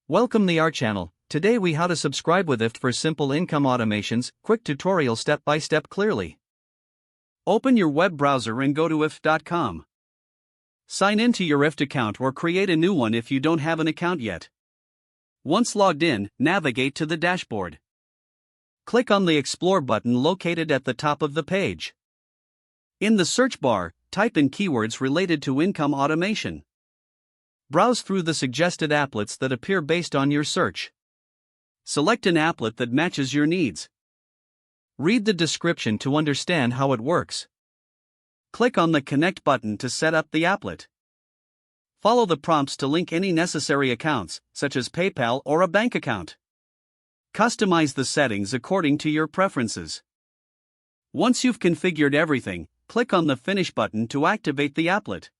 Welcome to our channel. Today we how to subscribe with IFTTT for simple income automations, quick tutorial step by step clearly. Open your web browser and go to IFTTT.com. Sign in to your IFTTT account or create a new one if you don't have an account yet. Once logged in, navigate to the dashboard. Click on the Explore button located at the top of the page. In the search bar, type in keywords related to income automation. Browse through the suggested applets that appear based on your search. Select an applet that matches your needs. Read the description to understand how it works. Click on the Connect button to set up the applet. Follow the prompts to link any necessary accounts, such as PayPal or a bank account. Customize the settings according to your preferences. Once you've configured everything, click on the Finish button to activate the applet.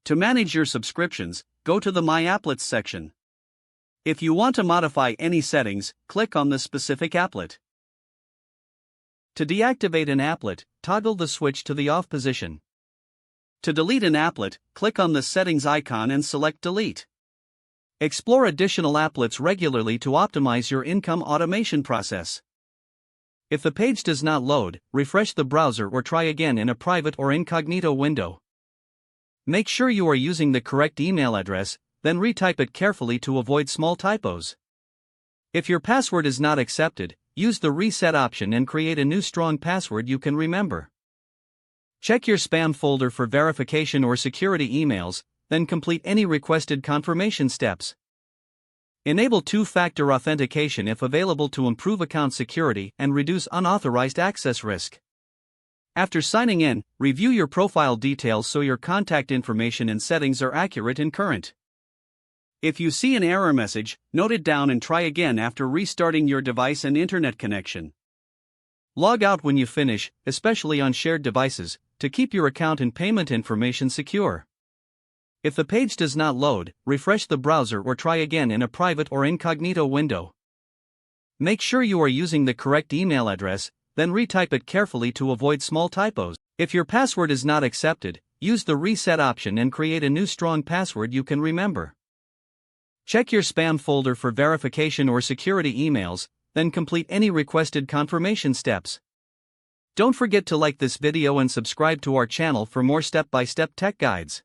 To manage your subscriptions, go to the My Applets section. If you want to modify any settings, click on the specific applet. To deactivate an applet, toggle the switch to the off position. To delete an applet, click on the settings icon and select Delete. Explore additional applets regularly to optimize your income automation process. If the page does not load, refresh the browser or try again in a private or incognito window. Make sure you are using the correct email address, then retype it carefully to avoid small typos. If your password is not accepted, use the reset option and create a new strong password you can remember. Check your spam folder for verification or security emails, then complete any requested confirmation steps. Enable two-factor authentication if available to improve account security and reduce unauthorized access risk. After signing in, review your profile details so your contact information and settings are accurate and current. If you see an error message, note it down and try again after restarting your device and internet connection. Log out when you finish, especially on shared devices, to keep your account and payment information secure. If the page does not load, refresh the browser or try again in a private or incognito window. Make sure you are using the correct email address, then retype it carefully to avoid small typos. If your password is not accepted, use the reset option and create a new strong password you can remember. Check your spam folder for verification or security emails, then complete any requested confirmation steps. Don't forget to like this video and subscribe to our channel for more step-by-step tech guides.